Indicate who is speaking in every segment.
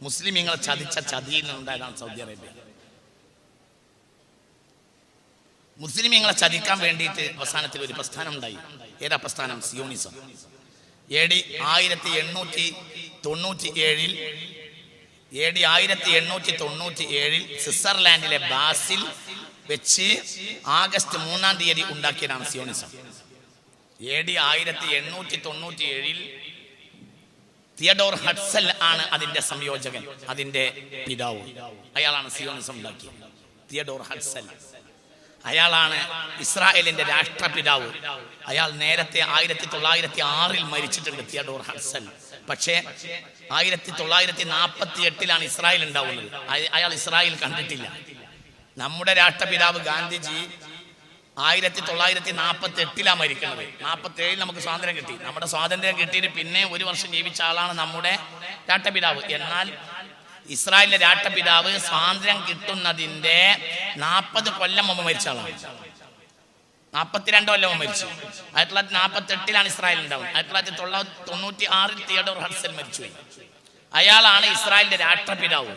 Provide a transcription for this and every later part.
Speaker 1: മുസ്ലിമീങ്ങളെ ചതിച്ച ചതിയിൽ നിന്നുണ്ടായതാണ് Saudi Arabia. മുസ്ലിമീങ്ങളെ ചതിക്കാൻ വേണ്ടിയിട്ട് അവസാനത്തിൽ ഒരു പ്രസ്ഥാനം ഉണ്ടായി. ഏതാ പ്രസ്ഥാനം? സിയോണിസം. AD 1897 സ്വിറ്റ്സർലാൻഡിലെ ബാസിൽ വെച്ച് ആഗസ്റ്റ് 3-ാം തീയതി ഉണ്ടാക്കിയതാണ് സിയോണിസം. AD 1897 തിയഡോർ ഹഡ്സൽ ആണ് അതിന്റെ സംയോജകൻ, അതിന്റെ പിതാവ്. അയാളാണ് സിയോണിസം ഉണ്ടാക്കിയത്. തിയഡോർ ഹഡ്സൽ അയാളാണ് ഇസ്രായേലിന്റെ രാഷ്ട്രപിതാവ്. അയാൾ നേരത്തെ 1906 മരിച്ചിട്ടുണ്ട്, തിയഡോർ ഹഡ്സൽ. പക്ഷേ 1948 ഇസ്രായേൽ ഉണ്ടാവുന്നത്. അയാൾ ഇസ്രായേൽ കണ്ടിട്ടില്ല. നമ്മുടെ രാഷ്ട്രപിതാവ് ഗാന്ധിജി 1948 മരിക്കുന്നത്. 47 നമുക്ക് സ്വാതന്ത്ര്യം കിട്ടി. നമ്മുടെ സ്വാതന്ത്ര്യം കിട്ടിയിട്ട് പിന്നെ 1 വർഷം ജീവിച്ച ആളാണ് നമ്മുടെ രാഷ്ട്രപിതാവ്. എന്നാൽ ഇസ്രായേലിന്റെ രാഷ്ട്രപിതാവ് സ്വാതന്ത്ര്യം കിട്ടുന്നതിന്റെ 40 കൊല്ലം മുമ്പ് മരിച്ച ആളാണ്. 42 കൊല്ലം മുമ്പ് മരിച്ചു. 1948 ഇസ്രായേൽ ഉണ്ടാവുന്നത്. 1996 തിയഡോർ ഹഡ്സൽ മരിച്ചുപോയി. അയാളാണ് ഇസ്രായേലിന്റെ രാഷ്ട്രപിതാവ്.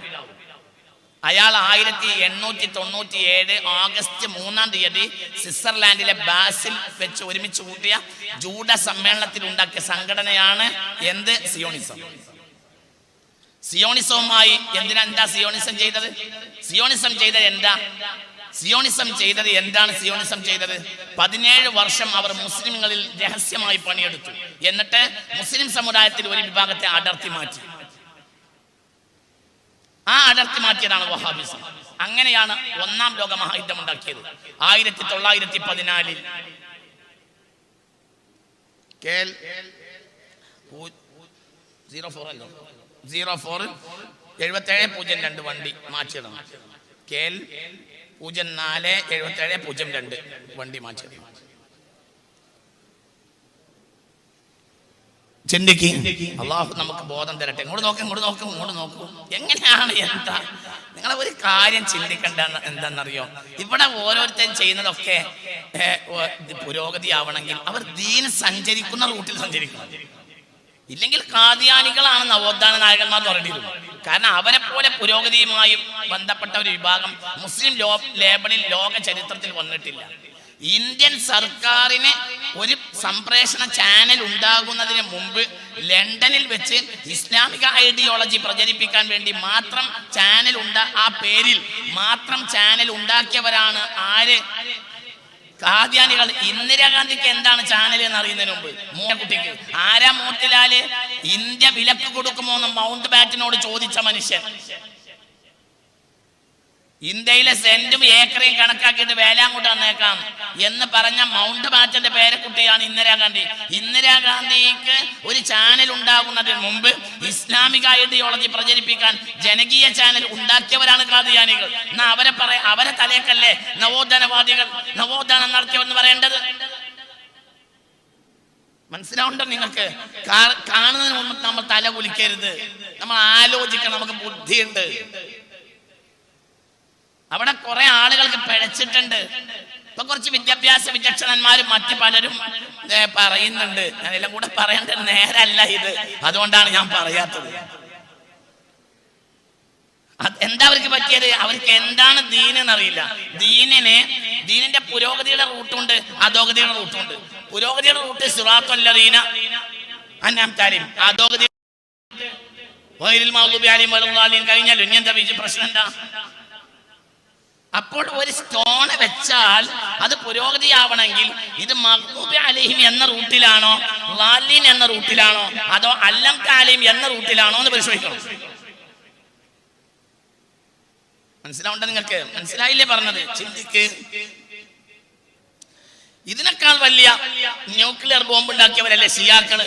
Speaker 1: അയാൾ 1897 ആഗസ്റ്റ് 3-ാം തീയതി സ്വിറ്റ്സർലാൻഡിലെ ബാസിൽ വെച്ച് ഒരുമിച്ച് കൂട്ടിയ ജൂഡ സമ്മേളനത്തിൽ ഉണ്ടാക്കിയ സംഘടനയാണ് എന്ത്? സിയോണിസം. സിയോണിസവുമായി എന്താ സിയോണിസം ചെയ്തത്? സിയോണിസം ചെയ്തത് എന്താണ്? 17 വർഷം അവർ മുസ്ലിങ്ങളിൽ രഹസ്യമായി പണിയെടുത്തു. എന്നിട്ട് മുസ്ലിം സമുദായത്തിൽ ഒരു വിഭാഗത്തെ അടർത്തി മാറ്റി. ആ അടർത്തി മാറ്റിയതാണ് വഹാബിസം. അങ്ങനെയാണ് 1-ാം ലോക മഹായുദ്ധം ഉണ്ടാക്കിയത്. 1914 04-77-02 വണ്ടി മാറ്റിയിടണം. KL 04-77-02 വണ്ടി മാറ്റിയിടണം. ചിന്തിക്ക്. അള്ളാഹു നമുക്ക് ബോധം തരട്ടെ. ഇങ്ങോട്ട് നോക്കൂ. എങ്ങനെയാണ് എന്താ നിങ്ങളെ ഒരു കാര്യം ചിന്തിക്കേണ്ട എന്താണെന്നറിയോ? ഇവിടെ ഓരോരുത്തരും ചെയ്യുന്നതൊക്കെ പുരോഗതി ആവണമെങ്കിൽ അവർ ദീൻ സഞ്ചരിക്കുന്ന റൂട്ടിൽ സഞ്ചരിക്കണം. ഇല്ലെങ്കിൽ കാദിയാനികളാണ് നവോത്ഥാന നായകന്മാർ എന്ന് പറഞ്ഞിരുന്നു. കാരണം അവരെ പോലെ പുരോഗതിയുമായും ബന്ധപ്പെട്ട ഒരു വിഭാഗം മുസ്ലിം ലേബലിൽ ലോക ചരിത്രത്തിൽ വന്നിട്ടില്ല. ഇന്ത്യൻ സർക്കാരിന് ഒരു സംപ്രേഷണ ചാനൽ ഉണ്ടാകുന്നതിന് മുമ്പ് ലണ്ടനിൽ വെച്ച് ഇസ്ലാമിക ഐഡിയോളജി പ്രചരിപ്പിക്കാൻ വേണ്ടി മാത്രം ആ പേരിൽ മാത്രം ചാനൽ ഉണ്ടാക്കിയവരാണ് ആര്? കാദ്യാനികൾ. ഇന്ദിരാഗാന്ധിക്ക് എന്താണ് ചാനൽ എന്ന് അറിയുന്നതിന് മുമ്പ് മോട്ടിക്ക് ആരാ? മോത്തിലാല്. ഇന്ത്യ വിലക്ക് കൊടുക്കുമോ എന്ന് മൗണ്ട് ബാറ്റനോട് ചോദിച്ച മനുഷ്യൻ. ഇന്ത്യയിലെ സെന്റും ഏക്കറയും കണക്കാക്കിയിട്ട് വേലാങ്കോട്ട് വന്നേക്കാം എന്ന് പറഞ്ഞ മൗണ്ട് ബാറ്റന്റെ പേരക്കുട്ടിയാണ് ഇന്ദിരാഗാന്ധി. ഇന്ദിരാഗാന്ധിക്ക് ഒരു ചാനൽ ഉണ്ടാകുന്നതിന് മുമ്പ് ഇസ്ലാമിക ഐഡിയോളജി പ്രചരിപ്പിക്കാൻ ജനകീയ ചാനൽ ഉണ്ടാക്കിയവരാണ് കാദിയാനികൾ. എന്നാ അവരെ തലേക്കല്ലേ നവോത്ഥാനവാദികൾ നവോത്ഥാനം നടത്തിയവെന്ന് പറയേണ്ടത്? മനസ്സിലാവുണ്ടോ നിങ്ങൾക്ക്? കാണുന്നതിന് മുമ്പ് നമ്മൾ തല കുലിക്കരുത്. നമ്മൾ ആലോചിക്കണം. നമുക്ക് ബുദ്ധിയുണ്ട്. അവിടെ കുറെ ആളുകൾക്ക് പിഴച്ചിട്ടുണ്ട്. ഇപ്പൊ കുറച്ച് വിദ്യാഭ്യാസ വിചക്ഷണന്മാരും മറ്റു പലരും പറയുന്നുണ്ട്. ഞാനെല്ലാം കൂടെ പറയേണ്ട നേരല്ല ഇത്, അതുകൊണ്ടാണ് ഞാൻ പറയാത്തത്. എന്താ അവർക്ക് പറ്റിയത്? അവർക്ക് എന്താണ് ദീനെന്നറിയില്ല. ദീനിന്റെ പുരോഗതിയുടെ റൂട്ടുണ്ട്, അധോഗതിയുടെ റൂട്ടുണ്ട്. പുരോഗതിയുടെ റൂട്ട് സിറാത്തുൽ ലദീന അൻഅംത അലൈഹിം, അധോഗതി ഗൈറിൽ മഗ്ദൂബി അലൈഹിം വലദ്ദാലിൻ കഴിഞ്ഞാൽ ഇനി എന്താ പ്രശ്നം? എന്താ? അപ്പോൾ ഒരു സ്റ്റോൺ വെച്ചാൽ അത് പുരോഗതിയാവണമെങ്കിൽ ഇത് മഗ്ദൂബി അലൈഹിം എന്ന റൂട്ടിലാണോ, ളാലിൻ എന്ന റൂട്ടിലാണോ, അതോ അൻഅംത അലൈഹിം എന്ന റൂട്ടിലാണോ എന്ന് പരിശോധിക്കണം. മനസ്സിലാവുണ്ടോ നിങ്ങൾക്ക്? മനസ്സിലായില്ലേ പറഞ്ഞത്? ചിന്തിക്ക്. ഇതിനേക്കാൾ വലിയ ന്യൂക്ലിയർ ബോംബ് ഉണ്ടാക്കിയവരല്ലേ ഷിയാക്കള്?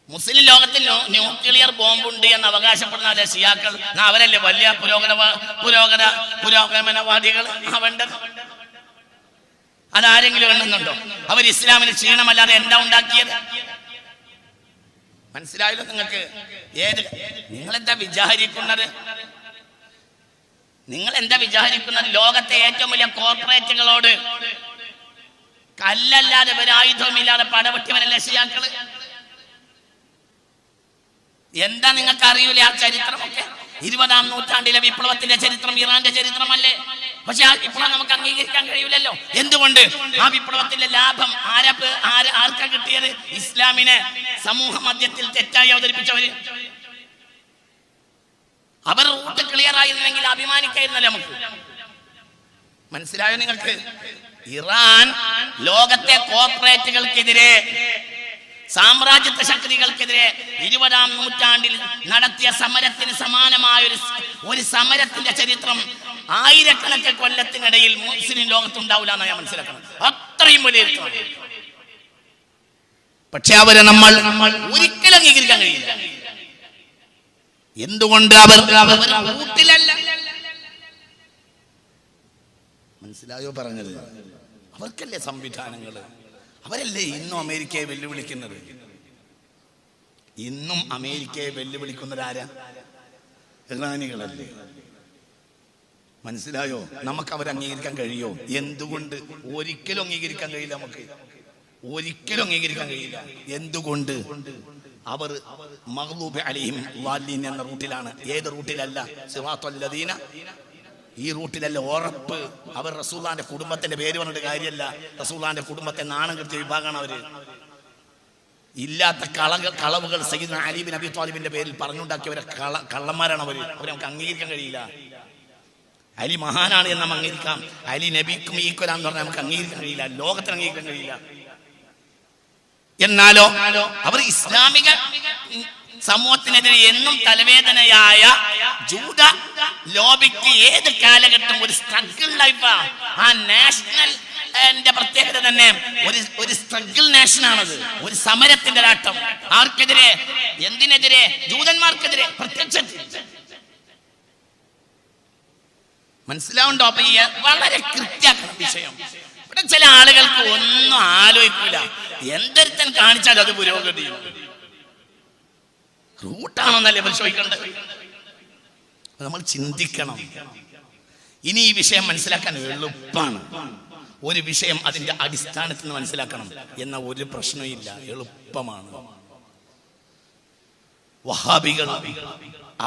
Speaker 1: മുസ്ലിം ലോകത്തിൽ ന്യൂക്ലിയർ ബോംബുണ്ട് എന്ന് അവകാശപ്പെടുന്നവരെ ഷിയാക്കൾ. അവരല്ലേ വലിയ പുരോഗമനവാദികൾ ആവേണ്ടത്? അതാരെങ്കിലും എണ്ണുന്നുണ്ടോ? അവർ ഇസ്ലാമിന് ക്ഷീണമല്ലാതെ എന്താ ഉണ്ടാക്കിയത്? മനസ്സിലായല്ലോ നിങ്ങൾക്ക്? നിങ്ങളെന്താ വിചാരിക്കുന്നത്? ലോകത്തെ ഏറ്റവും വലിയ കോർപ്പറേറ്റുകളോട് കല്ലല്ലാതെ ഒരു ആയുധവുമില്ലാതെ പടവെട്ടിയവരല്ലേ ഷിയാക്കള്? എന്താ നിങ്ങൾക്ക് അറിയൂലേ ആ ചരിത്രമൊക്കെ? 20-ാം നൂറ്റാണ്ടിലെ വിപ്ലവത്തിന്റെ ചരിത്രം ഇറാന്റെ ചരിത്രമല്ലേ? പക്ഷെ ആ വിപ്ലവം നമുക്ക് അംഗീകരിക്കാൻ കഴിയില്ലല്ലോ. എന്തുകൊണ്ട്? ആ വിപ്ലവത്തിന്റെ ലാഭം ആർക്കാ കിട്ടിയത്? ഇസ്ലാമിനെ സമൂഹ മധ്യത്തിൽ തെറ്റായി അവതരിപ്പിച്ചവര്. അവർ റൂട്ട് ക്ലിയർ ആയിരുന്നെങ്കിൽ അഭിമാനിക്കായിരുന്നല്ലേ നമുക്ക്. മനസ്സിലായോ നിങ്ങൾക്ക്? ഇറാൻ ലോകത്തെ കോർപ്പറേറ്റുകൾക്കെതിരെ, സാമ്രാജ്യത്വ ശക്തികൾക്കെതിരെ 20-ാം നൂറ്റാണ്ടിൽ നടത്തിയ സമരത്തിന് സമാനമായ ഒരു സമരത്തിന്റെ ചരിത്രം ആയിരക്കണക്കിന് കൊല്ലത്തിനിടയിൽ മുസ്ലിം ലോകത്തുണ്ടാവില്ല എന്നാണ് ഞാൻ മനസ്സിലാക്കുന്നത്. അത്രയും വലിയ. പക്ഷെ അവരെ നമ്മൾ ഒരിക്കലും അംഗീകരിക്കാൻ കഴിയില്ല. എന്തുകൊണ്ട്? അവർ റൂട്ടിലല്ല. മനസ്സിലായോ പറഞ്ഞത്? അവർക്കല്ലേ സംവിധാനങ്ങള്. അവരല്ലേ ഇന്നും അമേരിക്കയെ വെല്ലുവിളിക്കുന്നത്. ഇന്നും അമേരിക്കയെ വെല്ലുവിളിക്കുന്നത് ആരാ? ഇറാനികളല്ലേ. മനസ്സിലായോ? നമുക്ക് അവരെ അംഗീകരിക്കാൻ കഴിയോ? എന്തുകൊണ്ട്? ഒരിക്കലും അംഗീകരിക്കാൻ കഴിയില്ല. നമുക്ക് ഒരിക്കലും അംഗീകരിക്കാൻ കഴിയില്ല. എന്തുകൊണ്ട്? അവർ മഗ്ലൂബ് അലൈഹിം ളാലിൻ എന്ന റൂട്ടിലാണ്. ഏത് റൂട്ടിലല്ല? സിറാത്തുൽ ലദീന, ഈ റൂട്ടിലല്ല. ഉറപ്പ്. അവർ റസൂലുള്ളാഹിന്റെ കുടുംബത്തിന്റെ പേര് പറഞ്ഞിട്ട് കാര്യമല്ല. റസൂലുള്ളാഹിന്റെ കുടുംബത്തെ നാണം കെടുത്തിയ വിഭാഗമാണ് അവര്. ഇല്ലാത്ത കളവുകൾ സയ്യിദുനാ അലി ബിൻ അബി ത്വാലിബിന്റെ പേരിൽ പറഞ്ഞുണ്ടാക്കിയവരെ കള്ളന്മാരാണ് അവര്. അവരെ നമുക്ക് അംഗീകരിക്കാൻ കഴിയില്ല. അലി മഹാനാണ് എന്ന് നമുക്ക് അംഗീകരിക്കാം. അലി നബിക്കും ഈക്വലാന്ന് പറഞ്ഞാൽ നമുക്ക് അംഗീകരിക്കാൻ കഴിയില്ല. ലോകത്തിന് അംഗീകരിക്കാൻ കഴിയില്ല. എന്നാലോ അവർ ഇസ്ലാമിക സമൂഹത്തിനെതിരെ എന്നും തലവേദനയായ ജൂത ലോബിക്ക് ഏത് കാലഘട്ടം ഒരു സ്ട്രഗിൾ ലൈഫാ. ആ നാഷണൽ പ്രത്യേകത തന്നെ ഒരു സ്ട്രഗിൾ നാഷനാണത്. ഒരു സമരത്തിന്റെ രാട്ടം. ആർക്കെതിരെ? എന്തിനെതിരെ? ജൂതന്മാർക്കെതിരെ പ്രത്യക്ഷത്തിൽ. മനസ്സിലാവുണ്ടോ? അപ്പൊ വളരെ കൃത്യമാണ് വിഷയം. ഇവിടെ ചില ആളുകൾക്ക് ഒന്നും ആലോചിക്കൂല. എന്തൊരുത്തൻ കാണിച്ചാൽ അത് പുരോഗതി റൂട്ടാണെന്നല്ലേ പരിശോധിക്കേണ്ടത്. നമ്മൾ ചിന്തിക്കണം. ഇനി ഈ വിഷയം മനസ്സിലാക്കാൻ എളുപ്പമാണ്. ഒരു വിഷയം അതിന്റെ അടിസ്ഥാനത്തിൽ നിന്ന് മനസ്സിലാക്കണം എന്ന ഒരു പ്രശ്നവും ഇല്ല. എളുപ്പമാണ്. വഹാബികൾ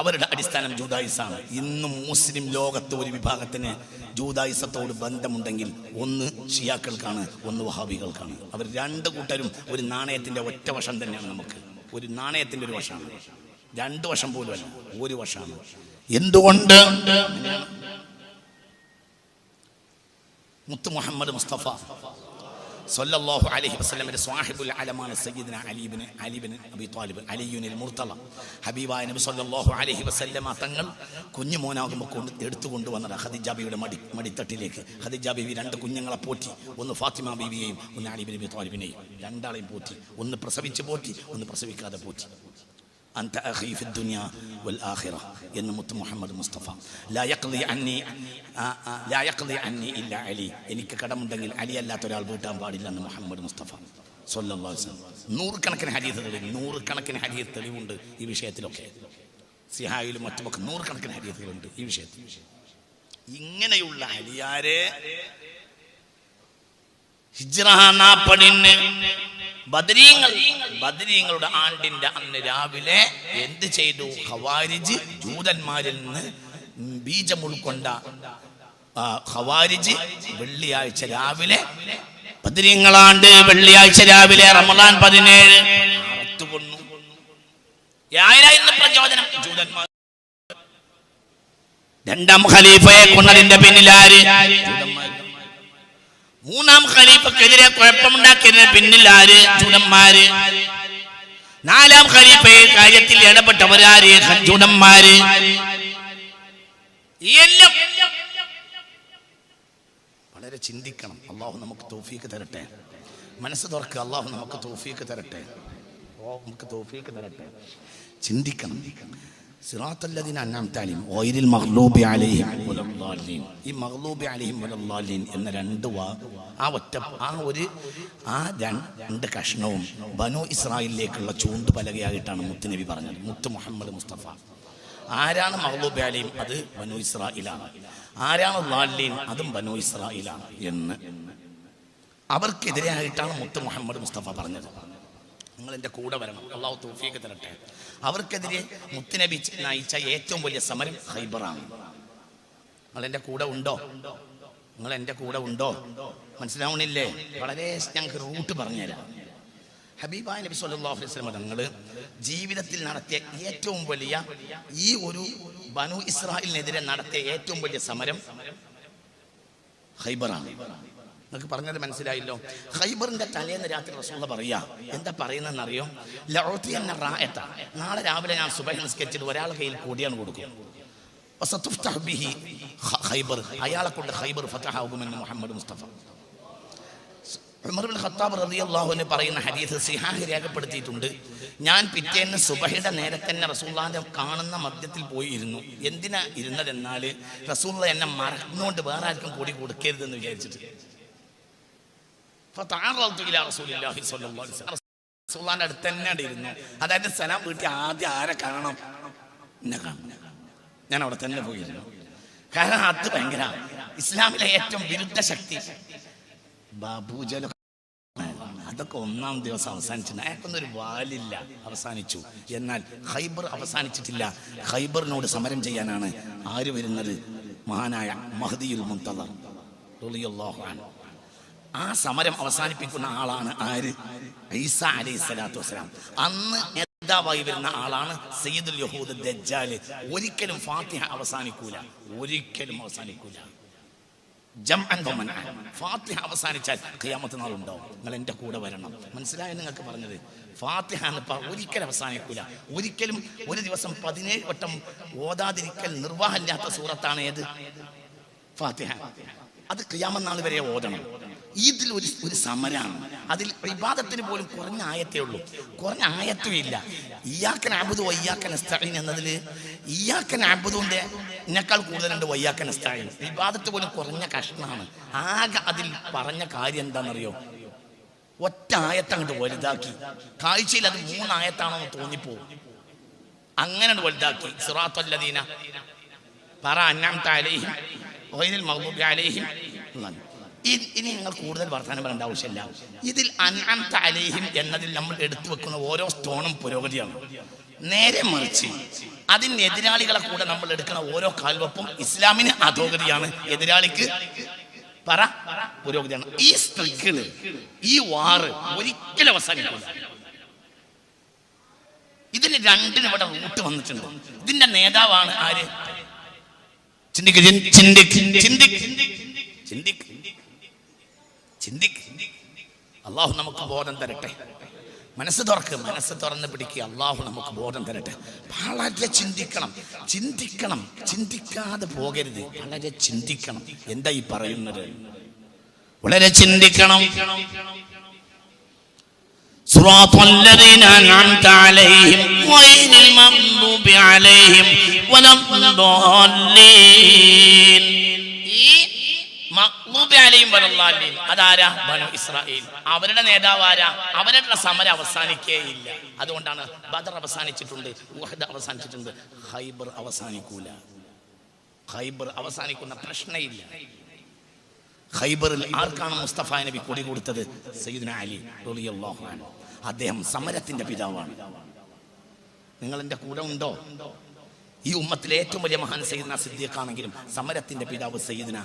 Speaker 1: അവരുടെ അടിസ്ഥാനം ജൂദായിസാണ്. ഇന്നും മുസ്ലിം ലോകത്ത് ഒരു വിഭാഗത്തിന് ജൂദായിസത്തോട് ബന്ധമുണ്ടെങ്കിൽ ഒന്ന് ഷിയാക്കൾക്കാണ്, ഒന്ന് വഹാബികൾക്കാണ്. അവർ രണ്ട് കൂട്ടരും ഒരു നാണയത്തിന്റെ ഒറ്റ വശം തന്നെയാണ്. നമുക്ക് ഒരു നാണയത്തിന്റെ ഒരു വശമാണ്. രണ്ടു വശം പോലും അല്ല, ഒരു വശമാണ്. എന്തുകൊണ്ട്? മുത്ത് മുഹമ്മദ് മുസ്തഫ സല്ലല്ലാഹു അലൈഹി വസല്ലമയുടെ സ്വാഹിബുൽ അലമാണ് സയ്യിദുനാ അലി ബിൻ അബി ത്വാലിബ് അലിയുനിൽ മുർത്തള. ഹബീബായ നബി സല്ലല്ലാഹു അലൈഹി വസല്ലമ തങ്ങൾ കുഞ്ഞു മോനാകുമ്പോൾ എടുത്തുകൊണ്ടുവന്നത് ഖദീജ ബീവിയുടെ മടിത്തട്ടിലേക്ക്. ഖദീജ ബീവി രണ്ട് കുഞ്ഞുങ്ങളെ പോറ്റി. ഒന്ന് ഫാത്തിമ ബീവിയെയും ഒന്ന് അലി ബിൻ അബി ത്വാലിബിനെയും. രണ്ടാളെയും പോറ്റി. ഒന്ന് പ്രസവിച്ച് പോറ്റി, ഒന്ന് പ്രസവിക്കാതെ പോറ്റി. അൻത അഖീ ഫി ദുനിയ വൽ ആഖിറ എന്ന് മുത്ത് മുഹമ്മദ് മുസ്തഫ. ലാ യഖ്ലി അന്നി ഇല്ല അലി. എനിക്ക് കടമുണ്ടെങ്കിൽ അലി അല്ലാത്ത ഒരാൾ വീട്ടാൻ പാടില്ല എന്ന് മുഹമ്മദ് മുസ്തഫ സല്ലല്ലാഹു അലൈഹി വസല്ലം. നൂറുകണക്കിന് ഹദീസ് തെളിവുണ്ട് ഈ വിഷയത്തിലൊക്കെ. സിഹായിലും മറ്റുമൊക്കെ നൂറുകണക്കിന് ഹദീസുകളുണ്ട് ഈ വിഷയത്തിൽ. ഇങ്ങനെയുള്ള അലിയാരെ ഹിജ്റ 40 ബദരീങ്ങളുടെ ആണ്ടിന്റെ അന്ന് രാവിലെ എന്ത് ചെയ്തു? ഖവാരിജ്, ജൂതന്മാരിൽ നിന്ന് ബീജം ഉൾക്കൊണ്ട ഖവാരിജ് വെള്ളിയാഴ്ച രാവിലെ, ബദരീങ്ങളാണ്ട് വെള്ളിയാഴ്ച രാവിലെ റമദാൻ 17 അറുത്തു കൊന്നു. ആരായിരുന്നു പ്രചോദനം? ജൂതന്മാർ. രണ്ടാം ഖലീഫയെ കൊന്നതിന്റെ പിന്നിലാര്? ജൂതന്മാർ. മൂന്നാം ഖലീഫക്കെതിരെ കുഴപ്പമുണ്ടാക്കിയതിന് പിന്നിൽ ആര്? ജൂതന്മാര്. നാലാം ഖലീഫയെ കാര്യത്തിൽ ഇടപെട്ടവരാര്? ജൂതന്മാര്. എല്ലാം വളരെ ചിന്തിക്കണം. അള്ളാഹു നമുക്ക് തൗഫീഖ് തരട്ടെ. മനസ്സ് തുറക്കുക. അള്ളാഹു നമുക്ക് തൗഫീഖ് തരട്ടെ. ചിന്തിക്കണം. സിറാത്തല്ലദീന അൻഅംത അലൈഹിം ഗൈറിൽ മഗ്ലൂബി അലൈഹിം വലദ്ദാലിൻ. ഈ മഗ്ലൂബി അലൈഹിം വലദ്ദാലിൻ എന്ന രണ്ട് കഷ്ണവും ബനു ഇസ്രായേലിലേക്കുള്ള ചൂണ്ടുപലകയായിട്ടാണ് മുത്തുനബി പറഞ്ഞത്. മുത്ത് മുഹമ്മദ് മുസ്തഫ. ആരാണ് മഗ്ലൂബി അലൈഹിം? അത് ബനു ഇസ്രായേലാണ്. ആരാണ് ളാലിൻ? അതും ബനു ഇസ്രായേലാണ് എന്ന് അവർക്കെതിരെയായിട്ടാണ് മുത്ത് മുഹമ്മദ് മുസ്തഫ പറഞ്ഞത്. നിങ്ങൾ എൻ്റെ കൂടെ വരണം. അള്ളാഹു തൗഫീഖ് തരട്ടെ. അവർക്കെതിരെ മുത്തുനബി നയിച്ച ഏറ്റവും വലിയ സമരം ഖൈബറാണ്. നിങ്ങൾ എൻ്റെ കൂടെ ഉണ്ടോ? നിങ്ങൾ എൻ്റെ കൂടെ ഉണ്ടോ? മനസ്സിലാവണില്ലേ? വളരെ ഞങ്ങൾക്ക് റൂട്ട് പറഞ്ഞുതരാം. ഹബീബായ നബി സല്ലല്ലാഹു അലൈഹി വസല്ലം തങ്ങൾ ജീവിതത്തിൽ നടത്തിയ ഏറ്റവും വലിയ ഈ ഒരു ബനു ഇസ്രായേലിനെതിരെ നടത്തിയ ഏറ്റവും വലിയ സമരം ഖൈബറാണ്. നിങ്ങൾക്ക് പറഞ്ഞത് മനസ്സിലായല്ലോ. ഖൈബറിന്റെ തലേന്ന് രാത്രി റസൂലുള്ളാഹി പറയാ, എന്താ പറയുന്നതെന്നറിയോ? ലഉതിയന്ന റായത, നാളെ രാവിലെ ഞാൻ സുബഹി നിസ്കരിച്ചിട്ട് ഒരാളുടെ കയ്യിൽ കോടിയാണ് കൊടുക്കും. വസതുഫ്തഹു ബിഹി ഖൈബർ, അയാളെ കൊണ്ട് ഖൈബർ ഫതഹാകുമെന്ന് മുഹമ്മദ് മുസ്തഫ. ഉമർ ഇബ്നുൽ ഖത്താബ് റളിയല്ലാഹു അൻഹു പറയുന്ന ഹദീസ് സിഹാഹ് രേഖപ്പെടുത്തിയിട്ടുണ്ട്. ഞാൻ പിറ്റേന്ന് സുബഹിയുടെ നേരത്തെ തന്നെ റസൂലുള്ളാഹിനെ കാണുന്ന മധ്യത്തിൽ പോയി ഇരുന്നു. എന്തിനാ ഇരുന്നതെന്നാൽ റസൂലുള്ളാഹി എന്നെ മറന്നുകൊണ്ട് വേറെ ആർക്കും കൂടി കൊടുക്കരുതെന്ന് വിചാരിച്ചിട്ട്. റസൂലുള്ളാഹിന്റെ അടുത്ത് തന്നെ ഇരുന്നു. അതായത് സലാം വീട്ടിൽ ആദ്യം ആരെ കാണണം? എന്നെ കാണണം. ഞാൻ അവിടെ തന്നെ പോയിരുന്നു. കാരണം അത് ഭയങ്കര ഇസ്ലാമിലെ ഏറ്റവും വിരുദ്ധ ശക്തി ബാബൂജല, അതൊക്കെ ഒന്നാം ദിവസം അവസാനിച്ചിട്ടുണ്ട്. അയാൾക്കൊന്നൊരു വാലില്ല, അവസാനിച്ചു. എന്നാൽ ഖൈബർ അവസാനിച്ചിട്ടില്ല. ഖൈബറിനോട് സമരം ചെയ്യാനാണ് ആര് വരുന്നത്? മഹാനായ മഹ്ദിയുൽ മുൻതദർ റളിയല്ലാഹു അൻഹു. ആ സമരം അവസാനിപ്പിക്കുന്ന ആളാണ് ആര്? ഈസാ അലൈഹിസ്സലാത്തു വസ്സലാം. അന്ന് നേതാവായി വരുന്ന ആളാണ് സയ്യിദുൽ യഹൂദ് ദജ്ജാൽ. ഒരിക്കലും ഫാത്തിഹ അവസാനിക്കൂല, ഒരിക്കലും അവസാനിക്കൂല. ഫാത്തിഹ അവസാനിച്ചാൽ ഖിയാമത്ത് നാൾ ഉണ്ടാവും. നിങ്ങൾ എൻ്റെ കൂടെ വരണം. മനസ്സിലായോ നിങ്ങൾക്ക് പറഞ്ഞത്? ഫാത്തിഹ ഒരിക്കലും അവസാനിക്കൂല. ഒരിക്കലും ഒരു ദിവസം 17 വട്ടം ഓതാതിരിക്കൽ നിർവാഹമില്ലാത്ത സൂറത്താണ് ഏത്? ഫാത്തിഹ. അത് ഖിയാമത്ത് നാൾ വരെ ഓതണം. ഇതിൽ ഒരു സമരമാണ്. അതിൽ ഇബാദത്തിന് പോലും കുറഞ്ഞ ആയത്തേ ഉള്ളൂ, കുറഞ്ഞ ആയത്തും ഇല്ല. ഇയ്യാക നഅ്ബുദു വഇയ്യാക നസ്തഈൻ എന്നതിൽ ഇയ്യാക നഅ്ബുദുവിന്റെ ഇതിനേക്കാൾ കൂടുതലുണ്ട് വഇയ്യാക നസ്തഈൻ. ഇബാദത്ത് പോലും കുറഞ്ഞ കഷ്ണമാണ്. ആകെ അതിൽ പറഞ്ഞ കാര്യം എന്താണെന്നറിയോ? ഒറ്റ ആയത്തങ്ങോട്ട് വലുതാക്കി. കാഴ്ചയിൽ അത് 3 ആയത്താണെന്ന് തോന്നിപ്പോവും. അങ്ങനെ വലുതാക്കി. സിറാത്തൽ ലദീന പറ അൻഅംത അലൈഹിം ഗൈറിൽ മഗ്ദൂബി അലൈഹിം. ഇനി നിങ്ങൾ കൂടുതൽ വർത്തമാനം പറയേണ്ട ആവശ്യമില്ല. ഇതിൽ അൻഅംത അലൈഹിം എന്നതിൽ നമ്മൾ എടുത്തു വെക്കുന്ന ഓരോ സ്റ്റോണും പുരോഗതിയാണ്. നേരെ മറിച്ച് അതിന് എതിരാളികളെ കൂടെ നമ്മൾ എടുക്കുന്ന ഓരോ കാൽവെപ്പും ഇസ്ലാമിന് അധോഗതിയാണ്, എതിരാളിക്ക് പറ പുരോഗതിയാണ്. ഈ സ്ട്രഗിള്, ഈ വാറ് ഒരിക്കലും അവസാനിക്കില്ല. ഇതിന് രണ്ടിനും ഇവിടെ റൂട്ട് വന്നിട്ടുണ്ട്. ഇതിന്റെ നേതാവാണ് ആര്? അള്ളാഹു നമുക്ക് ബോധം തരട്ടെ. മനസ്സ് തുറക്ക്, മനസ്സ് തുറന്ന് പിടിക്കുക. അള്ളാഹു നമുക്ക് ബോധം തരട്ടെ. വളരെ ചിന്തിക്കണം, ചിന്തിക്കണം, ചിന്തിക്കാതെ പോകരുത്. വളരെ ചിന്തിക്കണം. എന്താ ഈ പറയുന്നത്? വളരെ ചിന്തിക്കണം. സിറാത്തൽ ലദീന അൻഅംത അലൈഹിം ഗൈറിൽ മഗ്ദൂബി അലൈഹിം വലദ്ദാല്ലീൻ. ഈ മഗ്ദൂബി അലൈഹിം വലദ്ദാല്ലീൻ അതാരാ? ബനു ഇസ്രായേൽ. അവരുടെ നേതാവ് ആരാ? അവരുടെ സമരം അവസാനിക്കേയില്ല. അതുകൊണ്ടാണ് ബദർ അവസാനിച്ചിട്ടുണ്ട്, ഉഹദ് അവസാനിച്ചിട്ടുണ്ട്, ഖൈബർ അവസാനിക്കൂല. ഖൈബർ അവസാനിക്കുന്ന പ്രശ്നമില്ല. ഖൈബറിൽ ആർക്കാണ് മുസ്തഫ നബി കൊടി കൊടുത്തത്? സയ്യിദുന അലി റളിയല്ലാഹു അൻഹു. അദ്ദേഹം സമരത്തിന്റെ പിതാവാണ്. നിങ്ങൾ എൻ്റെ കൂടെ ഉണ്ടോ? ഈ ഉമ്മത്തിലെ ഏറ്റവും വലിയ മഹാൻ സയ്യിദുന സിദ്ദീഖ് ആണെങ്കിലും സമരത്തിന്റെ പിതാവ് സയ്യിദുന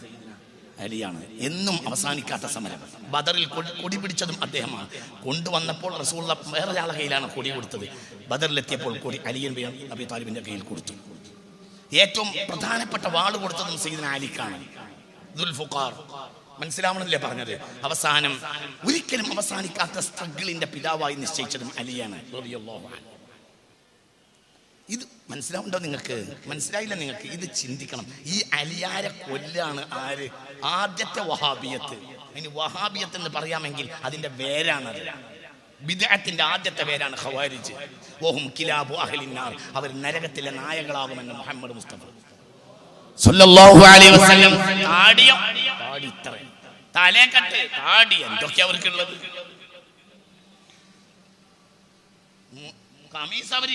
Speaker 1: അലിയാണ്. എന്നും അവസാനിക്കാത്ത സമരം. ബദറിൽ കൊടി പിടിച്ചതും അദ്ദേഹമാണ്. കൊണ്ടുവന്നപ്പോൾ റസൂലുള്ളാഹി വേറെ ഒരാളുടെ കയ്യിലാണ് കൊടി കൊടുത്തത്. ബദറിലെത്തിയപ്പോൾ കൊടി അലി ബിൻ അബി താലിബിന്റെ കയ്യിൽ കൊടുത്തു. ഏറ്റവും പ്രധാനപ്പെട്ട വാള് കൊടുത്തതും സയ്യിദുന അലിക്കാണ്. ദുൽഫുഖാർ. മനസ്സിലാവണമെന്നല്ലേ പറഞ്ഞത്? അവസാനം ഒരിക്കലും അവസാനിക്കാത്ത സ്ട്രഗിളിന്റെ പിതാവായി നിശ്ചയിച്ചതും അലിയാണ് റളിയല്ലാഹു അൻഹു. ഇത് മനസ്സിലാവുണ്ടോ നിങ്ങൾക്ക്? മനസ്സിലായില്ല നിങ്ങൾക്ക്? ഇത് ചിന്തിക്കണം. ഈ അലിയാരെ കൊല്ലാണ് ആര്? ആദ്യത്തെ വഹാബിയത്ത്. അതിന് വഹാബിയത്ത് എന്ന് പറയാമെങ്കിൽ അതിന്റെ വേരാണത്. ബിദ്അത്തിന്റെ ആദ്യത്തെ പേരാണ് ഖവാരിജ്. വഹും കിലാബു അഹ്ലിന്നാർ. അവർ നരകത്തിലെ നായകളാകുമെന്ന് മുഹമ്മദ് മുസ്തഫ സല്ലല്ലാഹു അലൈഹി വസല്ലം. താടി ഇത്ര, തലേക്കട്ട്, താടി, എന്തൊക്കെയാ അവർക്കുള്ളത്? കമീസ് അവർ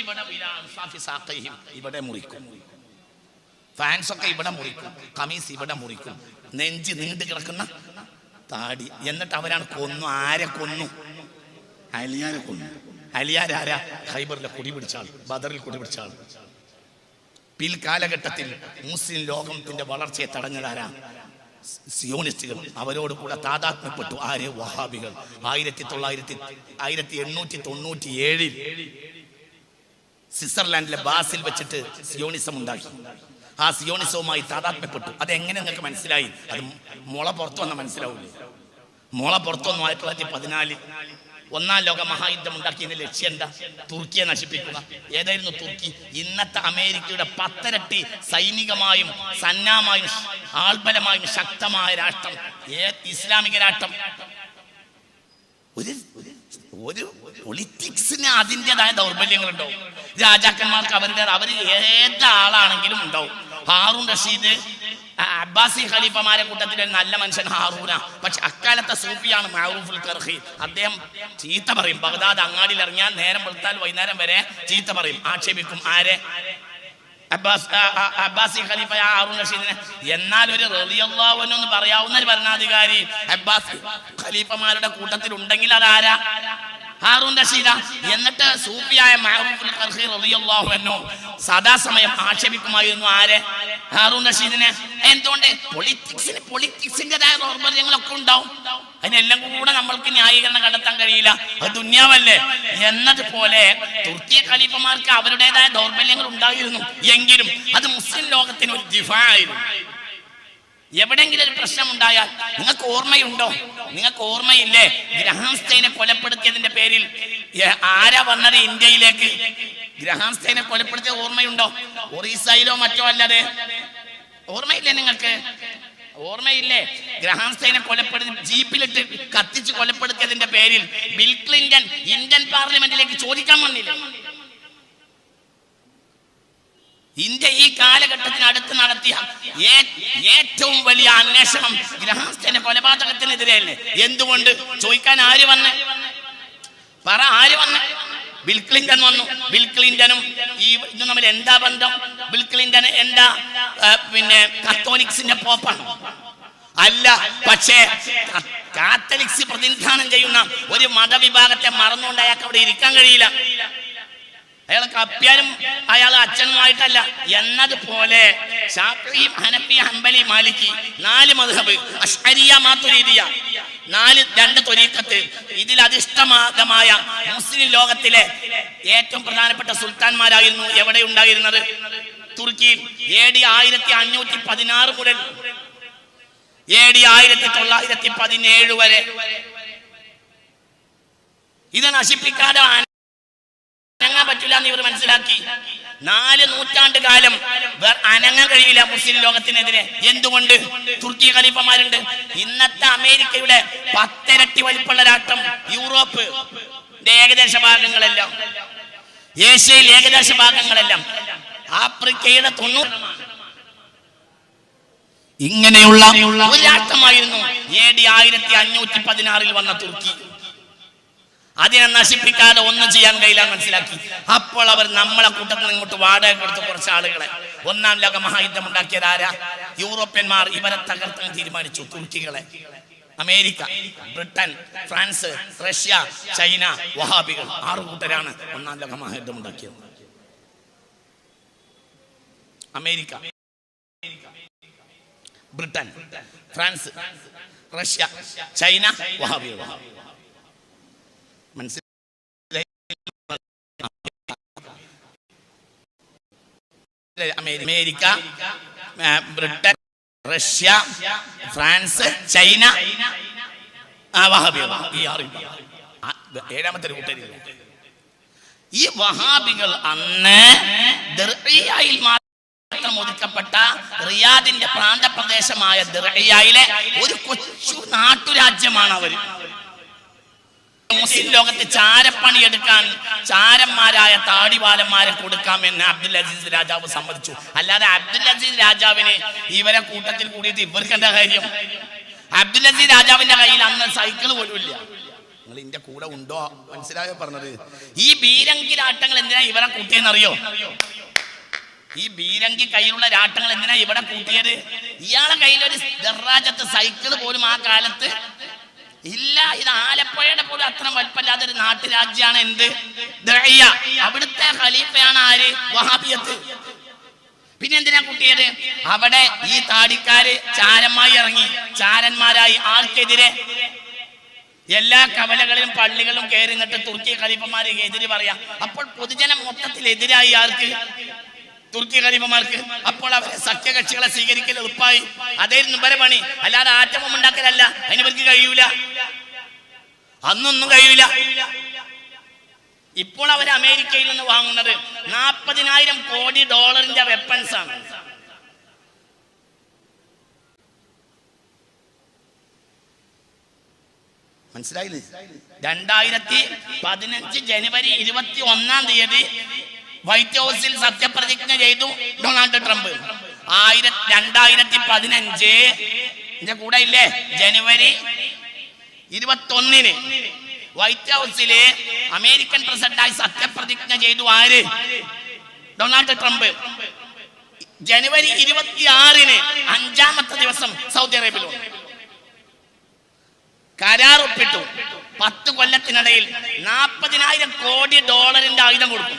Speaker 1: ഇവിടെ മുറിക്കും, ഫാൻസ് ഒക്കെ ഇവിടെ മുറിക്കും, കമീസ് ഇവിടെ മുറിക്കും, നെഞ്ച് നീണ്ടു കിടക്കുന്ന താടി. എന്നിട്ട് അവരാണ് കൊന്നു. ആരെ കൊന്നു? അലിയാരെ കൊന്നു. അലിയാരാരാ? ഖൈബറിലെ കൊടി പിടിച്ച ആൾ, ബദറിൽ കൊടി പിടിച്ച ആൾ. പിൽക്കാലഘട്ടത്തിൽ മുസ്ലിം ലോകത്തിന്റെ വളർച്ചയെ തടഞ്ഞതാരാ? സിയോണിസ്റ്റുകൾ. അവരോട് കൂടെ താതാത്മ്യപ്പെട്ടു ആര്? വഹാബികൾ. 1897 സ്വിറ്റ്സർലാൻഡിലെ ബാസിൽ വെച്ചിട്ട് സിയോണിസം ഉണ്ടാക്കി. ആ സിയോണിസവുമായി താതാത്മ്യപ്പെട്ടു. അതെങ്ങനെ നിങ്ങൾക്ക് മനസ്സിലായി? അത് മുള പുറത്തു വന്ന മനസ്സിലാവൂലേ? മുള പുറത്തു വന്നു. 1914 ഒന്നാം ലോക മഹായുദ്ധം ഉണ്ടാക്കിയതിന്റെ ലക്ഷ്യം എന്താ? തുർക്കിയെ നശിപ്പിക്കുക. ഏതായിരുന്നു തുർക്കി? ഇന്നത്തെ അമേരിക്കയുടെ 10 ഇരട്ടി സൈനികമായും സന്നാമായും ആൾബലമായും ശക്തമായ രാഷ്ട്രം, ഇസ്ലാമിക രാഷ്ട്രം. ഒരു പൊളിറ്റിക്സിന് അതിൻ്റെതായ ദൗർബല്യങ്ങളുണ്ടാവും. രാജാക്കന്മാർക്ക് അവർ ഏതാളാണെങ്കിലും ഉണ്ടാവും. ഹാറൂൺ റഷീദ് അബ്ബാസി ഖലീഫമാരെ കൂട്ടത്തിൽ ഒരു നല്ല മനുഷ്യൻ ഹാറൂന. പക്ഷെ അക്കാലത്തെ സൂഫിയാണ് മഅറൂഫുൽ ഖർഖി. അദ്ദേഹം ചീത്ത പറയും. ബഗ്ദാദ് അങ്ങാടിയിൽ ഇറങ്ങിയാൽ നേരം വെളുത്താൽ വൈകുന്നേരം വരെ ചീത്ത പറയും, ആക്ഷേപിക്കും. ആരെ? അബ്ബാസി ഖലീഫ ഹാറൂൺ റഷീദിനെ. എന്നാൽ ഒരു റളിയല്ലാഹു അൻഹു എന്ന് പറയാവുന്ന ഒരു ഭരണാധികാരി അബ്ബാസി ഖലീഫമാരുടെ കൂട്ടത്തിൽ ഉണ്ടെങ്കിൽ അതാരാ? ഹാറൂൺ റഷീദ. എന്നിട്ട് സൂഫിയായ മഅറൂഫുൽ ഖർഖി റളിയല്ലാഹു അൻഹു സദാസമയം ആക്ഷേപിക്കുമായിരുന്നു ആരെ? ഹാറൂൺ റഷീദിനെ. എന്തുകൊണ്ട്? പൊളിറ്റിക്സിന്റേതായ ദൗർബല്യങ്ങളൊക്കെ ഉണ്ടാവും. അതിനെല്ലാം കൂടെ നമ്മൾക്ക് ന്യായീകരണം കണ്ടെത്താൻ കഴിയില്ല. അത് ദുന്യാവല്ലേ. എന്നതുപോലെ തുർക്കി ഖലീഫമാർക്ക് അവരുടേതായ ദൗർബല്യങ്ങൾ ഉണ്ടായിരുന്നു. എങ്കിലും അത് മുസ്ലിം ലോകത്തിന് ഒരു ദിഫാ ആയിരുന്നു. എവിടെയെങ്കിലും ഒരു പ്രശ്നം ഉണ്ടായാൽ നിങ്ങൾക്ക് ഓർമ്മയുണ്ടോ? നിങ്ങൾക്ക് ഓർമ്മയില്ലേ ഗ്രഹാം സ്റ്റെയിനെ കൊലപ്പെടുത്തിയതിന്റെ പേരിൽ ആരാ വന്നത് ഇന്ത്യയിലേക്ക്? ഗ്രഹാം സ്റ്റെയിനെ കൊലപ്പെടുത്തിയ ഓർമ്മയുണ്ടോ? ഒറീസയിലോ മറ്റോ അല്ലാതെ. ഓർമ്മയില്ലേ നിങ്ങൾക്ക്? ഓർമ്മയില്ലേ? ഗ്രഹാം സ്റ്റെയിനെ കൊലപ്പെടുത്തി ജീപ്പിലിട്ട് കത്തിച്ച് കൊലപ്പെടുത്തിയതിന്റെ പേരിൽ ബിൽ ക്ലിന്റൺ ഇന്ത്യൻ പാർലമെന്റിലേക്ക് ചോദിക്കാൻ വന്നില്ലേ? ഇന്ത്യ ഈ കാലഘട്ടത്തിനടുത്ത് നടത്തിയ ഏറ്റവും വലിയ അന്വേഷണം ഗ്രഹാം സ്റ്റെയിന്റെ കൊലപാതകത്തിനെതിരെയല്ലേ? എന്തുകൊണ്ട് ചോദിക്കാൻ ആര് വന്ന്? പറ, ആര് വന്ന്? ബിൽ ക്ലിന്റൺ വന്നു. ബിൽ ക്ലിന്റണും ഇതും തമ്മിൽ എന്താ ബന്ധം? ബിൽ ക്ലിന്റൺ എന്താ കത്തോലിക്സിന്റെ പോപ്പാണ്? അല്ല. പക്ഷേ കാത്തലിക്സ് പ്രതിനിധാനം ചെയ്യുന്ന ഒരു മതവിഭാഗത്തെ മറന്നുകൊണ്ട് അയാൾക്ക് അവിടെ ഇരിക്കാൻ കഴിയില്ല. അയാൾ കപ്പ്യാലും അയാൾ അച്ഛനുമായിട്ടല്ല. എന്നതുപോലെ ശാഫിഈ, ഹനഫി, ഹംബലി, മാലിക്കി 4 മദ്ഹബ്, അശ്അരിയ, മാതുരിദിയ 2 ത്വരീഖത്ത്. ഇതിൽ അധിഷ്ഠിതമായ മുസ്ലിം ലോകത്തിലെ ഏറ്റവും പ്രധാനപ്പെട്ട സുൽത്താൻമാരായിരുന്നു എവിടെ ഉണ്ടായിരുന്നത്? തുർക്കിയിൽ. AD 1516 മുതൽ AD 1917 വരെ. ഇത് നശിപ്പിക്കാതെ അനങ്ങാൻ പറ്റില്ല എന്ന് ഇവർ മനസ്സിലാക്കി. 4 നൂറ്റാണ്ട് കാലം അനങ്ങാൻ കഴിയില്ല മുസ്ലിം ലോകത്തിനെതിരെ. എന്തുകൊണ്ട്? തുർക്കി ഖലീഫമാരുണ്ട്. ഇന്നത്തെ അമേരിക്കയുടെ 10 ഇരട്ടി വലിപ്പമുള്ള രാഷ്ട്രം യൂറോപ്പ് ഏകദേശ ഭാഗങ്ങളെല്ലാം, ഏഷ്യയിൽ ഏകദേശ ഭാഗങ്ങളെല്ലാം, ആഫ്രിക്കയുടെ 90 ഇങ്ങനെയുള്ള ഒരു രാഷ്ട്രമായിരുന്നു AD 1516 വന്ന തുർക്കി. അതിനെ നശിപ്പിക്കാതെ ഒന്നും ചെയ്യാൻ കഴിയില്ല മനസ്സിലാക്കി. അപ്പോൾ അവർ നമ്മളെ കൂട്ടത്തിൽ ഇങ്ങോട്ട് വാടക കൊടുത്ത് കുറച്ച് ആളുകളെ. 1-ാം ലോക മഹായുദ്ധം ഉണ്ടാക്കിയത് ആരാ? യൂറോപ്യന്മാർ. ഇവരെ തകർത്താൻ തീരുമാനിച്ചു. തുർക്കികളെ. America, Britain, France, Russia, China, വഹാബികൾ 6 കൂട്ടരാണ് 1-ാം ലോക മഹായുദ്ധം ഉണ്ടാക്കിയത്. America, Britain, France, Russia, China, വഹാബികൾ. America, Britain, Russia, France, China, വഹാബികൾ. ഈ 6 7-ാമത്തെ ഒരു കൂട്ടരില്ല. ഈ വഹാബികൾ അന്ന് ദിർഇയായിൽ മാത്രം ഒതുക്കപ്പെട്ട റിയാദിന്റെ പ്രാന്തപ്രദേശമായ ദിർഇയയിലെ ഒരു കൊച്ചു നാട്ടുരാജ്യമാണ് അവർ. മുസ്ലിം ലോകത്ത് ചാരപ്പണി എടുക്കാൻ ചാരന്മാരായ താടിവാലന്മാരെ കൊടുക്കാമെന്ന് അബ്ദുൽ അസീസ് രാജാവ് സമ്മതിച്ചു. അല്ലാതെ അബ്ദുൽ അസീസ് രാജാവിന് ഇവരെ കൂട്ടത്തിൽ കൂടിയിട്ട് ഇവർക്ക് എന്താ കാര്യം? അബ്ദുൽ അസീസ് രാജാവിന്റെ കയ്യിൽ അന്ന് സൈക്കിൾ പോലും ഇല്ല. നിങ്ങൾ ഇതിന്റെ കൂടെ ഉണ്ടോ? മനസ്സിലായോ പറഞ്ഞത്? ഈ ബീരങ്കി രാട്ടങ്ങൾ എന്തിനാ ഇവരെ കൂട്ടിയെന്നറിയോ? ഈ ബീരങ്കി കയ്യിലുള്ള രാട്ടങ്ങൾ എന്തിനാ ഇവിടെ കൂട്ടിയത്? ഇയാളെ കയ്യിൽ ഒരു ദർറാജത്ത് സൈക്കിൾ പോലും ആ കാലത്ത് ഇല്ല. ഇത് ആലപ്പുഴയുടെ പോലും അത്ര വലിപ്പമില്ലാത്ത ഒരു നാട്ടുരാജ്യമാണ് എന്ത് ദഅിയ. അവിടുത്തെ ഖലീഫയാണ് ആര്? വഹാബിയത്ത്. പിന്നെ എന്തിനാ കുട്ടിയത്? അവിടെ ഈ താടിക്കാര് ചാരന്മാരായി ഇറങ്ങി. ചാരന്മാരായി ആർക്കെതിരെ? എല്ലാ കവലകളിലും പള്ളികളും കയറി നിന്നിട്ട് തുർക്കി ഖലീഫമാരെ എതിര് പറയാം. അപ്പോൾ പൊതുജനം മൊത്തത്തിൽ എതിരായി ആർക്ക്? തുർക്കി ഖലീഫമാർക്ക്. അപ്പോൾ അവരെ സഖ്യകക്ഷികളെ സ്വീകരിക്കൽ എളുപ്പമായി. അതായിരുന്നു ഇവരെ പണി. അല്ലാതെ ആറ്റമം ഉണ്ടാക്കലല്ല. അതിന് ഇവർക്ക് കഴിയൂല, അന്നൊന്നും കഴിയൂല. ഇപ്പോൾ അവർ അമേരിക്കയിൽ നിന്ന് വാങ്ങുന്നത് 40,000 കോടി ഡോളറിന്റെ വെപ്പൺസ് ആണ്. മനസ്സിലായില്ലേ? 2015 ജനുവരി 21 വൈറ്റ് ഹൗസിൽ സത്യപ്രതിജ്ഞ ചെയ്തു ഡൊണാൾഡ് ട്രംപ്. 2015 കൂടെ ഇല്ലേ, ജനുവരി 21 വൈറ്റ് ഹൗസില് അമേരിക്കൻ പ്രസിഡന്റായി സത്യപ്രതിജ്ഞ ചെയ്തു ആര്? Donald Trump. ജനുവരി 26 5-ാമത്തെ ദിവസം സൗദി അറേബ്യയിൽ കരാർ ഒപ്പിട്ടു. 10 കൊല്ലത്തിനിടയിൽ 40,000 കോടി ഡോളറിന്റെ ആയുധം കൊടുക്കും.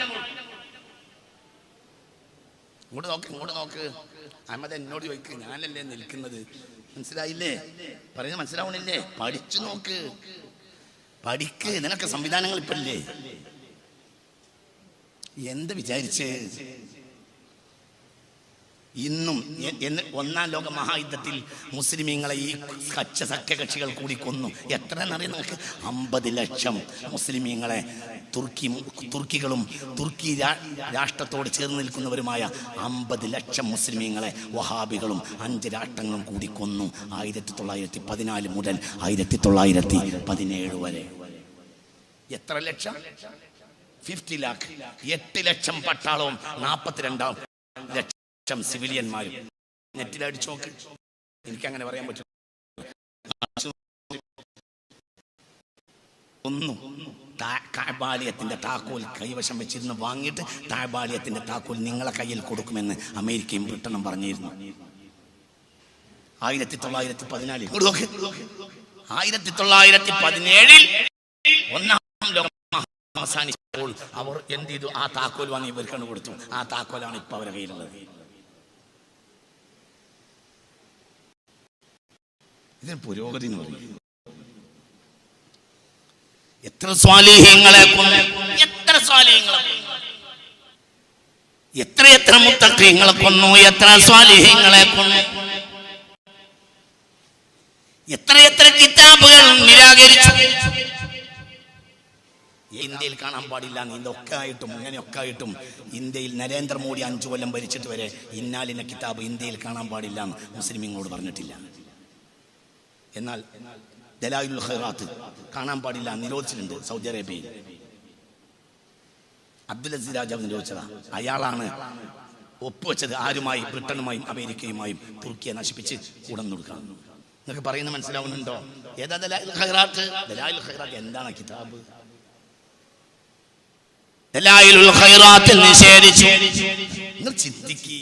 Speaker 1: ഇങ്ങോട്ട് നോക്ക് അഹമ്മദ്, എന്നോട് ചോദിക്ക്, ഞാനല്ലേ നിൽക്കുന്നത്. മനസ്സിലായില്ലേ? പറയുന്നത് മനസ്സിലാവണില്ലേ? പഠിച്ചു നോക്ക്, പഠിക്ക്. നിനക്ക് സംവിധാനങ്ങൾ ഇപ്പല്ലേ. എന്ത് വിചാരിച്ച് ഇന്നും 1-ാം ലോക മഹായുദ്ധത്തിൽ മുസ്ലിമീങ്ങളെ ഈ സഖ്യകക്ഷികൾ കൂടി കൊന്നു. എത്ര എന്നറിയാം നമുക്ക്? 50 ലക്ഷം മുസ്ലിമീങ്ങളെ തുർക്കികളും തുർക്കി രാഷ്ട്രത്തോട് ചേർന്ന് നിൽക്കുന്നവരുമായ 50 ലക്ഷം മുസ്ലിമീങ്ങളെ വഹാബികളും 5 രാഷ്ട്രങ്ങളും കൂടി കൊന്നു. 1914 മുതൽ 1917 വരെ. എത്ര ലക്ഷം? 50 ലാഖ്. 8 ലക്ഷം പട്ടാളവും 42 ലക്ഷം സിവിലിയന്മാരും. നെറ്റിലടിച്ചു നോക്ക്, എനിക്കങ്ങനെ പറയാൻ പറ്റും. ഒന്നും കഅബാലയത്തിന്റെ താക്കോൽ കൈവശം വെച്ചിരുന്ന് വാങ്ങിയിട്ട് കഅബാലയത്തിന്റെ താക്കോൽ നിങ്ങളെ കയ്യിൽ കൊടുക്കുമെന്ന് അമേരിക്കയും ബ്രിട്ടനും പറഞ്ഞിരുന്നു. 1914. 1917 1-ാം ലോകം അവസാനിച്ചപ്പോൾ അവർ എന്ത് ചെയ്തു? ആ താക്കോൽ വാങ്ങി ഇവർക്കാണ് കൊടുത്തു. ആ താക്കോലാണ് ഇപ്പൊ അവരുടെ കയ്യിലുള്ളത്. ഇതിന് പുരോഗതി എന്ന് പറയും. എത്ര സ്വാലിഹീങ്ങളെ കൊന്നു, എത്ര സ്വാലിഹീങ്ങളെ കൊന്നു, എത്ര മുത്തഖീങ്ങളെ കൊന്നു, എത്ര സ്വാലിഹീങ്ങളെ കൊന്നു, എത്ര കിതാബുകൾ നിരാകരിച്ചു. ഇന്ത്യയിൽ കാണാൻ പാടില്ല. ഇതൊക്കെ ആയിട്ടും ഇങ്ങനെയൊക്കെ ആയിട്ടും ഇന്ത്യയിൽ നരേന്ദ്രമോദി 5 കൊല്ലം ഭരിച്ചിട്ട് വരെ ഇന്നാലിന കിതാബ് ഇന്ത്യയിൽ കാണാൻ പാടില്ല എന്ന് മുസ്ലിമീങ്ങളോട് പറഞ്ഞിട്ടില്ല. എന്നാൽ ദലായിലുൽ ഖൈറാത്ത് കാണാൻ പാടില്ല, നിരോധിച്ചിട്ടുണ്ട് സൗദി അറേബ്യയിൽ. അബ്ദുൽ അസീസ് രാജാവ് നിരോധിച്ചതാ. അയാളാണ് ഒപ്പുവെച്ചത്. ആരുമായി? ബ്രിട്ടനുമായും അമേരിക്കയുമായും തുർക്കിയെ നശിപ്പിച്ച് കൂടം കൊടുക്കണം. നിങ്ങൾക്ക് പറയുന്നത് മനസ്സിലാവുന്നുണ്ടോ? ഏതാ ദലായിലുൽ ഖൈറാത്ത്? ദലായിലുൽ ഖൈറാത്ത് എന്താണ് കിതാബ്? ദലായിലുൽ ഖൈറാത്ത് നിഷേധിച്ചു. നിങ്ങൾ ചിന്തിക്ക്,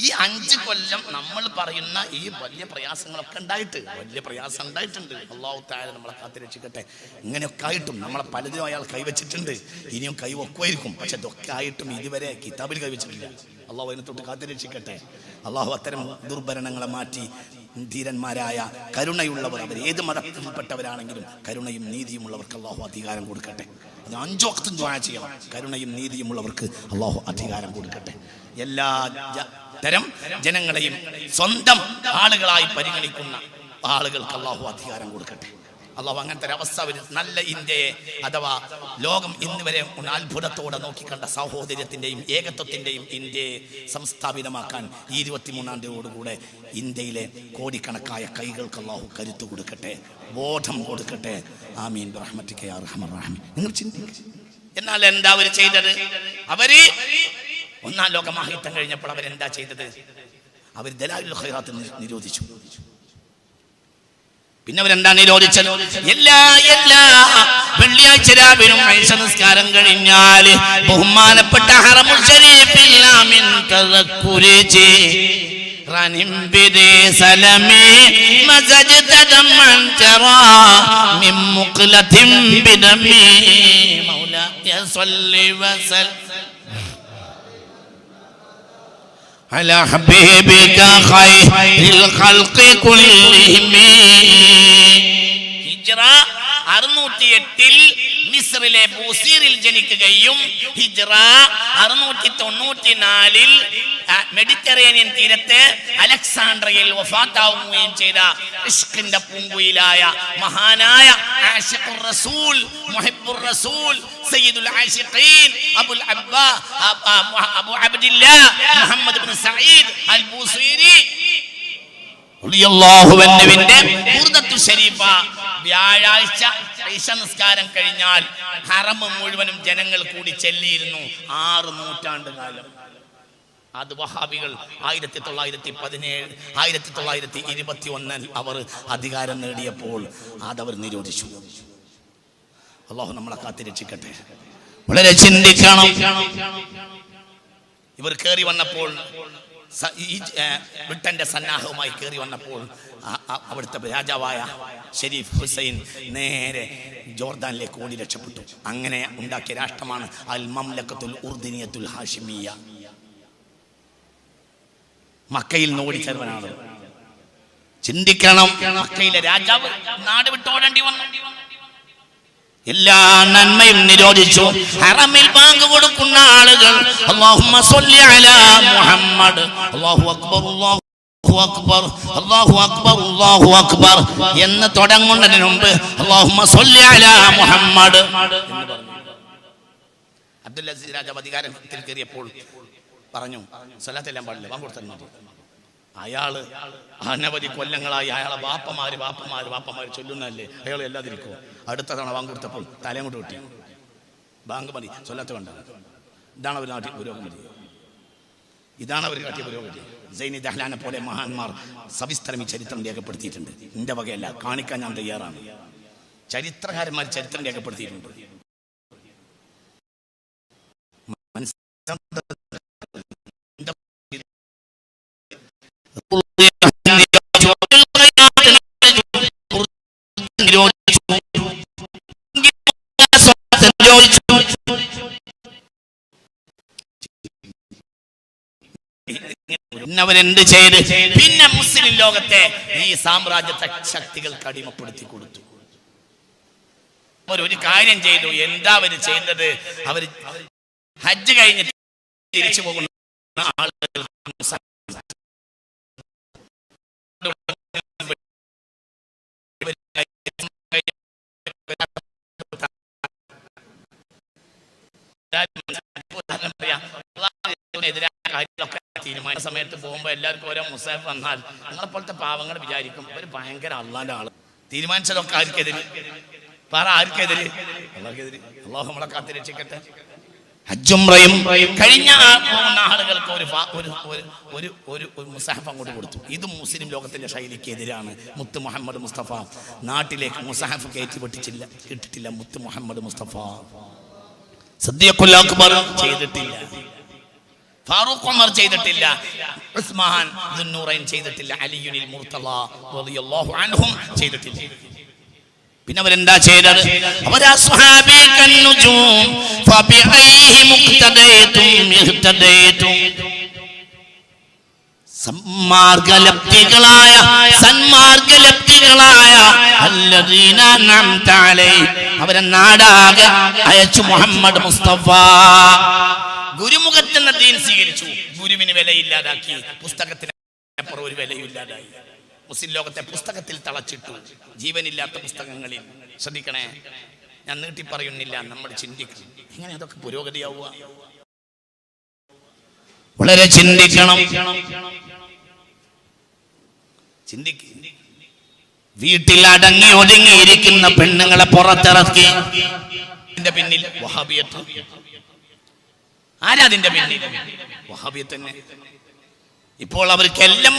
Speaker 1: ഈ 5 കൊല്ലം നമ്മൾ പറയുന്ന ഈ വലിയ പ്രയാസങ്ങളൊക്കെ ഉണ്ടായിട്ട്, വലിയ പ്രയാസം ഉണ്ടായിട്ടുണ്ട്. അല്ലാഹു തആല നമ്മളെ കാത്തുരക്ഷിക്കട്ടെ. ഇങ്ങനെയൊക്കെ ആയിട്ടും നമ്മളെ പലതിനും അയാൾ കൈവച്ചിട്ടുണ്ട്, ഇനിയും കൈവക്കുമായിരിക്കും. പക്ഷെ ഇതൊക്കെ ആയിട്ടും ഇതുവരെ കിതാബിൽ കൈവച്ചിട്ടില്ല. അള്ളാഹു അതിനെ തൊട്ട് കാത്തുരക്ഷിക്കട്ടെ. അള്ളാഹു അത്തരം ദുർഭരണങ്ങളെ മാറ്റി ധീരന്മാരായ കരുണയുള്ളവർ, അവർ ഏത് മതത്തിൽപ്പെട്ടവരാണെങ്കിലും കരുണയും നീതിയും ഉള്ളവർക്ക് അള്ളാഹു അധികാരം കൊടുക്കട്ടെ. അത് 5 വക്തും ദുആ ചെയ്യണം. കരുണയും നീതിയും ഉള്ളവർക്ക് അള്ളാഹു അധികാരം കൊടുക്കട്ടെ. എല്ലാ തരം ജനങ്ങളെയും സ്വന്തം ആളുകളായി പരിഗണിക്കുന്ന ആളുകൾക്ക് അള്ളാഹു അധികാരം കൊടുക്കട്ടെ. അള്ളാഹു അങ്ങനത്തെ ഒരു അവസ്ഥ നല്ല ഇന്ത്യയെ, അഥവാ ലോകം ഇന്ന് വരെ അത്ഭുതത്തോടെ നോക്കിക്കണ്ട സഹോദര്യത്തിന്റെയും ഏകത്വത്തിന്റെയും ഇന്ത്യയെ സംസ്ഥാപിതമാക്കാൻ ഈ 23-ാം തീയതിയോടുകൂടെ ഇന്ത്യയിലെ കോടിക്കണക്കായ കൈകൾക്ക് അള്ളാഹു കരുത്തു കൊടുക്കട്ടെ, ബോധം കൊടുക്കട്ടെ. ആമീൻ ബിറഹ്മതിക യാ അർഹമർ റഹീം. നിങ്ങൾ ചിന്തിക്കുക. എന്നാൽ എന്താ അവർ ചെയ്തത്? അവര് 1-ാം ലോക മഹായുദ്ധം കഴിഞ്ഞപ്പോൾ അവരെന്താ ചെയ്തത്? അവർ ദലായിലുൽ ഖൈറാത്ത് നിരോധിച്ചു. പിന്നെ അവരെന്താ നിരോധിച്ചത്? എല്ലാ വെള്ളിയാഴ്ച രാവിലും ഐശ നിസ്കാരം കഴിഞ്ഞാൽ ബഹുമാനപ്പെട്ട ഹറമുൽ ശരീഫിൽ ആമിൻ തദക്കുരി رنم بدي سلمي مزجت دما ترى من مقلة بدمي مولاي صل وسلم على حبيبك خير الخلق كلهم. ഹിജ്റ 608 മിസ്രിലെ ബൂസീറിൽ ജനിക്കുകയും ഹിജ്റ 694 മെഡിറ്ററേനിയൻ തീരത്ത് അലക്സാണ്ട്രിയയിൽ വഫാത്താവുകയും ചെയ്ത ഇഷ്കിന്റെ പൂങ്കുയിലായ മഹാനായ ആശിഖുർ റസൂൽ മുഹിബ്ബുർ റസൂൽ സയ്യിദുൽ ആശിഖീൻ അബു അബ്ദില്ലാഹ് മുഹമ്മദ് ഇബ്നു സഈദ് അൽ ബൂസീരി റളിയല്ലാഹുവിന്റെ ഖുർദത്തുൽ ശരീഫ വ്യാഴാഴ്ച ഇശ നിസ്കാരം കഴിഞ്ഞാൽ ഹറം മുഴുവനും ജനങ്ങൾ കൂടി ചെല്ലിയിരുന്നു 6 നൂറ്റാണ്ട് കാലം. അത് വഹാബികൾ 1917 1921 അവർ അധികാരം നേടിയപ്പോൾ അതവർ നിരോധിച്ചു. അല്ലാഹു നമ്മളെ കാത്തിരക്ഷിക്കട്ടെ. വളരെ ചിന്തിക്കണം. ഇവർ കയറി വന്നപ്പോൾ ബ്രിട്ടന്റെ സന്നാഹവുമായി കയറി വന്നപ്പോൾ അവിടുത്തെ രാജാവായ ഷെരീഫ് ഹുസൈൻ നേരെ ജോർദാനിലേക്ക് ഓടി രക്ഷപ്പെട്ടു. അങ്ങനെ ഉണ്ടാക്കിയ രാഷ്ട്രമാണ് അൽ മംലക്കത്തുൽ ഉർദിനിയത്തുൽ ഹാഷിമിയ. മക്കയിൽ നിന്ന് ഓടിച്ചേർവനാണ്. ചിന്തിക്കണം. മക്കയിലെ രാജാവ് നാട് വിട്ടോടേണ്ടി വന്നു. എല്ലാ നന്മയും നിരോധിച്ചു. ഹറമിൽ ബാങ്ക് കൊടുക്കുന്ന ആളുകൾ അല്ലാഹുമ്മ സ്വല്ലി അലാ മുഹമ്മദ്, അല്ലാഹു അക്ബർ അല്ലാഹു അക്ബർ അല്ലാഹു അക്ബർ അല്ലാഹു അക്ബർ എന്ന് തുടങ്ങുന്നതിന് മുമ്പ് അല്ലാഹുമ്മ സ്വല്ലി അലാ മുഹമ്മദ് എന്ന് പറഞ്ഞു. അബ്ദുൽ അസീസ് രാജാവ് അധികാരത്തിൽ കയറിയപ്പോൾ പറഞ്ഞു സ്വലാത്തെല്ലാം പാടില്ല, ബാങ്ക് കൊടുത്താൽ മതി. അയാള് അനവധി കൊല്ലങ്ങളായി അയാളെ വാപ്പമാര് ചൊല്ലുന്നല്ലേ, അയാൾ എല്ലാതിരിക്കും. അടുത്ത തവണ ബാങ്ക് കൊടുത്തപ്പോൾ തലയും കൊണ്ട് കിട്ടി. ബാങ്ക് മതി, സ്വലാത്ത് വേണ്ട. ഇതാണ് അവർ നാട്ടിൽ പുരോഗമതി. ഇതാണ് അവർ കാട്ടിയ പുരോഗതി. സൈനി ദഹ്ലാനെ പോലെ മഹാന്മാർ സവിസ്തരം ഈ ചരിത്രം രേഖപ്പെടുത്തിയിട്ടുണ്ട്. എന്റെ വകയല്ല, കാണിക്കാൻ ഞാൻ തയ്യാറാണ്. ചരിത്രകാരന്മാർ ചരിത്രം രേഖപ്പെടുത്തിയിട്ടുണ്ട്. അവരെന്ത് ചെയ്ത് പിന്നെ മുസ്ലിം ലോകത്തെ ഈ സാമ്രാജ്യത്തെ ശക്തികൾക്ക് അടിമപ്പെടുത്തി കൊടുത്തു. ഒരു കാര്യം ചെയ്തു. എന്താ അവര് ചെയ്തത്? അവർ ഹജ്ജ് കഴിഞ്ഞ് തിരിച്ചു പോകുന്ന ആളുകൾ തീരുമാന സമയത്ത് പോകുമ്പോൾ എല്ലാവർക്കും ഓരോ മുസാഫ് വന്നാൽ നിങ്ങളെപ്പോലത്തെ പാവങ്ങൾ വിചാരിക്കും ഒരു ഭയങ്കര അള്ളാന്റെ ആള്. തീരുമാനിച്ചതൊക്കെ ആർക്കെതിരെ? പറ, ആർക്കെതിരെ? അള്ളാഹ്ക്കെതിരെ. അള്ളാഹു നമ്മളെ കാത്തിരക്ഷിക്കട്ടെ. ഹജ്ജുംറയും കഴിഞ്ഞ ആളുകൾക്ക് ഒരു മുസാഫ് അങ്ങോട്ട് കൊടുത്തു. ഇതും മുസ്ലിം ലോകത്തിന്റെ ശൈലിക്ക് എതിരാണ്. മുത്ത് മുഹമ്മദ് മുസ്തഫ നാട്ടിലേക്ക് മുസാഫ് കയറ്റി പൊട്ടിച്ചില്ല, ഇട്ടിട്ടില്ല. മുത്ത് മുഹമ്മദ് മുസ്തഫ സിദ്ദീഖുൽ അക്ബർ ചെയ്തിട്ടില്ല, ഫാറൂഖ് ഉമർ ചെയ്തിട്ടില്ല, ഉസ്മാൻ ദുന്നൂറൈൻ ചെയ്തിട്ടില്ല, അലിയുൽ മുർത്തള റളിയല്ലാഹു അൻഹും ചെയ്തിട്ടില്ല. പിന്നെ അവരെന്താ ചെയ്തത്? അവരാ സ്വഹാബികൻ നുജൂം ഫബിഅയ്ഹി മുഖ്തദൈതും ഇഹ്തദൈതും. സന്മാർഗലബ്ധികളായ അല്ലദീന അൻഅംത അലൈഹിം അവരെ നാടാകെ അയച്ചു മുഹമ്മദ് മുസ്തഫ. ഗുരുമുഖത്തെന്ന ദീൻ സ്വീകരിച്ചു. ഗുരുവിന് വിലയില്ലാതാക്കി. പുസ്തകത്തിന് അപ്പുറം ഒരു വിലയില്ലാതായി. മുസ്ലിം ലോകത്തെ പുസ്തകത്തിൽ തളച്ചിട്ടു. ജീവനില്ലാത്ത പുസ്തകങ്ങളിൽ. ശ്രദ്ധിക്കണേ, ഞാൻ നീട്ടി പറയുന്നില്ല, നമ്മൾ ചിന്തിക്കണം. എങ്ങനെ അതൊക്കെ പുരോഗതിയാവുക? വളരെ ചിന്തിക്കണം. വീട്ടിൽ അടങ്ങി ഒതുങ്ങിയിരിക്കുന്ന പെണ്ണുങ്ങളെ പുറത്തിറക്കി. ഇതിന്റെ പിന്നിൽ വഹാബിയത്ത്. ആരാ അതിന്റെ പിന്നിൽ? വഹാബിയത്ത് തന്നെ. ഇപ്പോൾ അവർക്ക് എല്ലാം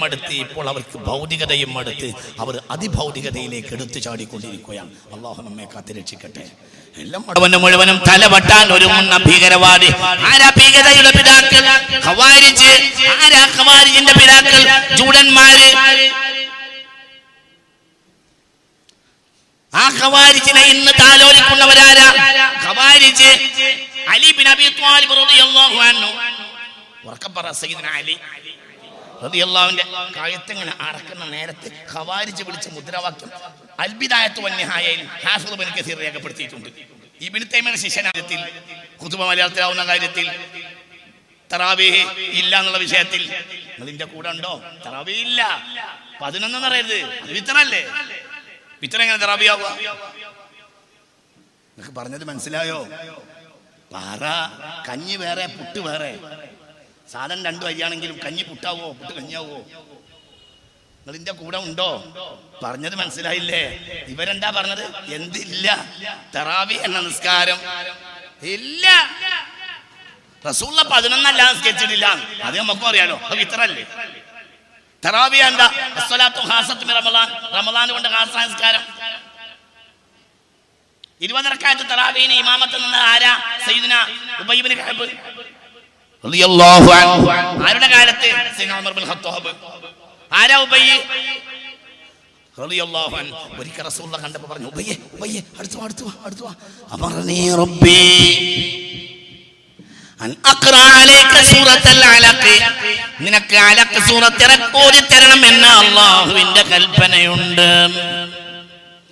Speaker 1: മടുത്ത് ഇപ്പോൾ അവർക്ക് ഭൗതികതയും മടുത്ത് അവർ അതിഭൗതികതയിലേക്ക് എടുത്തു ചാടിക്കൊണ്ടിരിക്കുകയാണ്. അള്ളാഹു നമ്മെ കാത്തുരക്ഷിക്കട്ടെ. എല്ലാം മുഴുവനും തലവട്ടാൻ ഒരുങ്ങുന്ന ഭീകരവാദി. ആരാ ഭീകരതയുടെ പിതാക്കൾ? ഖവാരിജ്. ആരാ ഖവാരിജിന്റെ പിതാക്കൾ? ജൂഡന്മാര്. ആ ഖവാരിജിനെ ഇന്ന് താലോലിക്കുന്നവരാരാ? ഖവാരിജ് അലി ബിൻ അബി ത്വാലിബ് റളിയല്ലാഹു അൻഹു. ഉറക്കപ്പറ സയ്യിദുനാ അലി റളിയല്ലാഹുവിന്റെ കഴുത്തിങ്ങനെ അറക്കുന്ന നേരത്തെ ഖവാരിജ് വിളിച്ച മുദ്രാവാക്യം അൽബിദായത്തു വന്നിഹായയിൽ ഹാഫിദ് ഇബ്നു കസീർ രേഖപ്പെടുത്തിയിട്ടുണ്ട്. ഇബ്നു തൈമിയ്യയുടെ ശിഷ്യനായത്തിൽ ഖുതുബ മലയാളത്തിലാവുന്ന കാര്യത്തിൽ തറാവീഹ് ഇല്ല എന്നുള്ള വിഷയത്തിൽ നിങ്ങളുടെ കൂടെ ഉണ്ടോ? തറാവീഹ് ഇല്ല 11 പറയരുത്, അത് വിത്തറല്ലേ. വിത്തറ എങ്ങനെ തറാവീഹ്? നിങ്ങൾക്ക് പറഞ്ഞത് മനസ്സിലായോ? പാറ കഞ്ഞി വേറെ പുട്ട് വേറെ. സാധനം 2 അരിയാണെങ്കിലും കഞ്ഞി പുട്ടാവോ പുട്ട് കഞ്ഞാവോ? നിങ്ങളിന്റെ കൂടെ ഉണ്ടോ? പറഞ്ഞത് മനസ്സിലായില്ലേ? ഇവരെന്താ പറഞ്ഞത്? എന്തില്ല? തറാവീഹ് എന്ന നിസ്കാരം ഇല്ല. റസൂലുള്ള 11 അല്ല നിസ്കരിച്ചിട്ടില്ല, അത് നമുക്കും അറിയാലോ. അത് ഇത്രല്ലേ. തറാവീഹ് എന്താ? അസ്സലാത്തു ഖാസത്തു മിൻ റമളാൻ, റമളാൻ കൊണ്ട് ഖാസ നിസ്കാരം. 20 റക്അത്ത് തറാവീഹിന് ഇമാമത്ത് നിന്ന് ആരാ? സയ്യിദുനാ ഉബയ്യ് ഇബ്നു കഅബ് റളിയല്ലാഹു അൻഹു. ആരുടെ കാലത്ത്? സയ്യിദുനാ ഉമർ ഇബ്നുൽ ഖത്താബ്. ആരാ ഉബയ്യ് റളിയല്ലാഹു അൻഹു? ഒരിക്കൽ റസൂലുള്ളാഹി കണ്ടപ്പോൾ പറഞ്ഞു, ഉബയ്യ് അടുത്തു വാ. അമറനീ റബ്ബി അൻ അഖ്റ അലൈക സൂറത്തുൽ അലഖ്. നിനക്ക് അലഖ് സൂറത്ത് ഇറക്കി തരണം എന്ന് അല്ലാഹുവിന്റെ കൽപ്പനയുണ്ട്.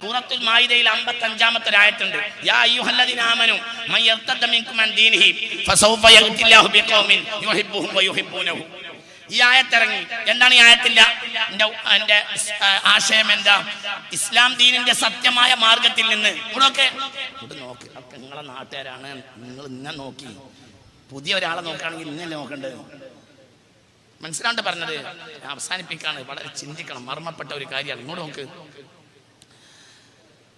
Speaker 1: സൂറത്തുൽ മാഇദയിൽ 55-ാമത്തെ ആയത്തുണ്ട്. യാ അയ്യുഹല്ലദീന ആമനൂ മൻ യർതദ്ദ മിൻകും അൻ ദീനിഹി ഫസൗഫ യഅതില്ലാഹു ബിഖൗമിൻ യുഹിബ്ബുഹും വയുഹിബ്ബൂനഹു. ഈ ആയത്തിറങ്ങി. എന്താണ് ഈ ആയത്തിന്റെ എന്റെ ആശയം? എന്താ? ഇസ്ലാം ദീനിന്റെ സത്യമായ മാർഗത്തിൽ നിന്ന് നോക്ക്. നിങ്ങളെ നാട്ടുകാരാണ്, നിങ്ങൾ ഇന്നെ നോക്കി. പുതിയ ഒരാളെ നോക്കുകയാണെങ്കിൽ ഇന്നല്ലേ നോക്കേണ്ടത്? മനസ്സിലാണ്ട് പറഞ്ഞത്. അവസാനിപ്പിക്കാണ്. വളരെ ചിന്തിക്കണം. മർമ്മപ്പെട്ട ഒരു കാര്യമാണ്. ഇങ്ങോട്ട് നോക്ക്.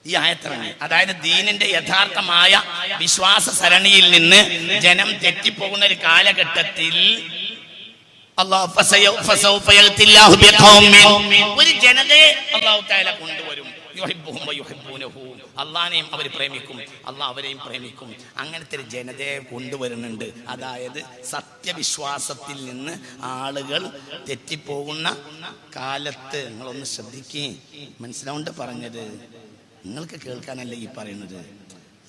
Speaker 1: ഈ ആയത്തിറങ്ങി. അതായത് ദീനിന്റെ യഥാർത്ഥമായ വിശ്വാസ സരണിയിൽ നിന്ന് ജനം തെറ്റിപ്പോകുന്ന ഒരു കാലഘട്ടത്തിൽ ഒരു ജനതയെ അല്ലാഹു തആല കൊണ്ടുവരും. അള്ളാനെയും അവർ പ്രേമിക്കും, അള്ളാഹ് അവരെയും പ്രേമിക്കും. അങ്ങനത്തെ ഒരു ജനതയെ കൊണ്ടുവരുന്നുണ്ട്. അതായത് സത്യവിശ്വാസത്തിൽ നിന്ന് ആളുകൾ തെറ്റിപ്പോകുന്ന കാലത്ത്. നിങ്ങളൊന്ന് ശ്രദ്ധിക്കേ. മനസ്സിലാവുണ്ട് പറഞ്ഞത്? നിങ്ങൾക്ക് കേൾക്കാനല്ല ഈ പറയുന്നത്.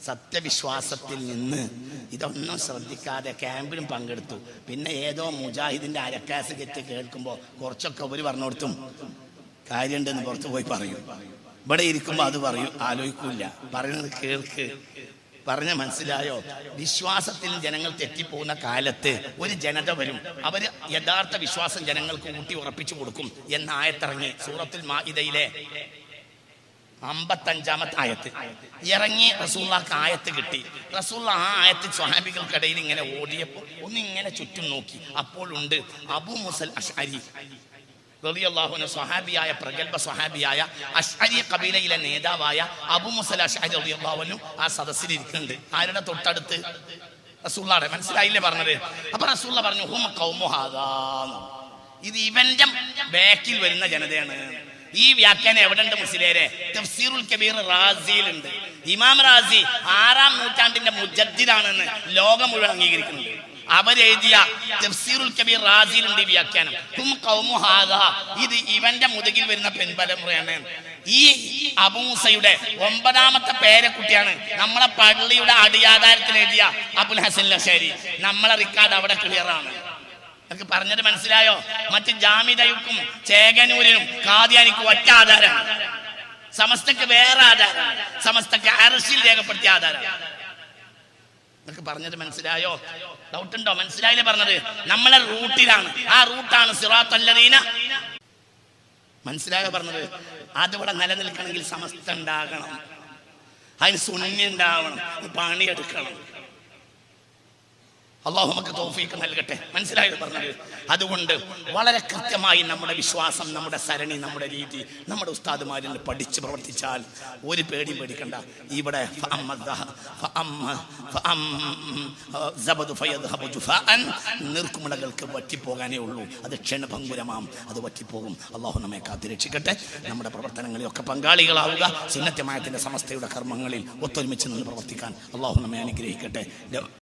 Speaker 1: സത്യവിശ്വാസത്തിൽ നിന്ന് ഇതൊന്നും ശ്രദ്ധിക്കാതെ ക്യാമ്പിലും പങ്കെടുത്തു. പിന്നെ ഏതോ മുജാഹിദിന്റെ അരക്കാസ് കെറ്റ് കേൾക്കുമ്പോൾ കുറച്ചൊക്കെ അവർ പറഞ്ഞു കൊടുത്തും കാര്യമുണ്ടെന്ന് പുറത്തു പോയി പറയും. ഇവിടെ ഇരിക്കുമ്പോൾ അത് പറയും, ആലോചിക്കൂല. പറയുന്നത് കേൾക്ക്. പറഞ്ഞ മനസ്സിലായോ? വിശ്വാസത്തിൽ ജനങ്ങൾ തെറ്റിപ്പോകുന്ന കാലത്ത് ഒരു ജനത വരും. അവർ യഥാർത്ഥ വിശ്വാസം ജനങ്ങൾക്ക് ഊട്ടി ഉറപ്പിച്ചു കൊടുക്കും എന്ന ആയത്തിറങ്ങി. സൂറത്തുൽ മാഇദയിലെ 55-ാമത്തെ ആയത്ത് ഇറങ്ങി. റസൂലുള്ളാഹിക്ക് ആയത്ത് കിട്ടി. റസൂലുള്ള ആ ആയത്ത് സ്വഹാബികൾക്കിടയിൽ ഇങ്ങനെ ഓടിയപ്പോൾ ഒന്നിങ്ങനെ ചുറ്റും നോക്കി. അപ്പോഴുണ്ട് അബൂ മുസൽ അശ്അരി റളിയല്ലാഹു അൻഹു, സ്വഹാബിയായ പ്രഗൽഭ സ്വഹാബിയായ അശ്അരി ഖബീലയിലെ നേതാവായ അബൂ മുസൽ അശ്അരി റളിയല്ലാഹു അൻഹു ആ സദസ്സിൽ ഇരിക്കുന്നുണ്ട്. ആരുടെ തൊട്ടടുത്ത്? റസൂലുള്ളാഹിയുടെ. മനസ്സിലായില്ലേ പറഞ്ഞത്? അപ്പൊ റസൂലുള്ള പറഞ്ഞു, ഹും ഖൗമു ഹാദാ. ഇത് ഇവന്റെ ബാക്കിൽ വരുന്ന ജനതയാണ്. ഈ വ്യാഖ്യാനം എവിടെ ഉണ്ട് മുസ്ലിയാരെ? തഫ്സീറുൽ കബീർ റാസിയിലുണ്ട്. ഇമാം റാസി 6-ാം നൂറ്റാണ്ടിന്റെ മുജദ്ദിദാണെന്ന് ലോകം മുഴുവൻ അംഗീകരിക്കുന്നുണ്ട്. അവരെഴുതിയ തഫ്സീറുൽ കബീർ റാസിയിലുണ്ട് ഈ വ്യാഖ്യാനം. ഹും ഖൗമു ഹാദാ. ഇത് ഇവന്റെ മുതുകിൽ വരുന്ന പെൺതലമുറയാണ്. ഈ അബൂ മൂസയുടെ 9-ാമത്തെ പേരക്കുട്ടിയാണ് നമ്മളെ പള്ളിയുടെ അടിയാധാരത്തിൽ എഴുതിയ അബുൽ ഹസൻ അശ്അരി. നമ്മളെ റിക്കാർഡ് അവിടെ ക്ലിയറാണ്. നിങ്ങൾക്ക് പറഞ്ഞത് മനസ്സിലായോ? മറ്റ് ജാമിദയ്ക്കും ചേകനൂരിനും ഖാദിയാനിക്കും ഒറ്റ ആധാരം, സമസ്തക്ക് വേറെ ആധാരം, സമസ്തക്ക് അർശിൽ രേഖപ്പെടുത്തിയ ആധാരം. നിങ്ങൾക്ക് പറഞ്ഞത് മനസ്സിലായോ? ഡൗട്ടുണ്ടോ? മനസ്സിലായില്ലേ പറഞ്ഞത്? നമ്മളെ റൂട്ടിലാണ്. ആ റൂട്ടാണ് സിറാത്തല്ലദീന. മനസ്സിലായോ പറഞ്ഞത്? അതിവിടെ നിലനിൽക്കണമെങ്കിൽ സമസ്ത ഉണ്ടാകണം, അതിന് സുന്നി ഉണ്ടാവണം, പണിയെടുക്കണം. അള്ളാഹു നമുക്ക് തൗഫീഖ് നൽകട്ടെ. മനസ്സിലായത് പറഞ്ഞത്? അതുകൊണ്ട് വളരെ കൃത്യമായി നമ്മുടെ വിശ്വാസം, നമ്മുടെ സരണി, നമ്മുടെ രീതി, നമ്മുടെ ഉസ്താദുമാരിൽ പഠിച്ച് പ്രവർത്തിച്ചാൽ ഒരു പേടിയും പേടിക്കണ്ട. ഇവിടെ നീർക്കുമിളകൾക്ക് വറ്റിപ്പോകാനേ ഉള്ളൂ. അത് ക്ഷണഭംഗുരമാം, അത് വറ്റിപ്പോകും. അള്ളാഹു നമ്മെ കാത്തിരക്ഷിക്കട്ടെ. നമ്മുടെ പ്രവർത്തനങ്ങളിലൊക്കെ പങ്കാളികളാവുക. സുന്നത്ത് ജമാഅത്തിന്റെ സമസ്തയുടെ കർമ്മങ്ങളിൽ ഒത്തൊരുമിച്ച് നിന്ന് പ്രവർത്തിക്കാൻ അള്ളാഹു നമ്മെ അനുഗ്രഹിക്കട്ടെ.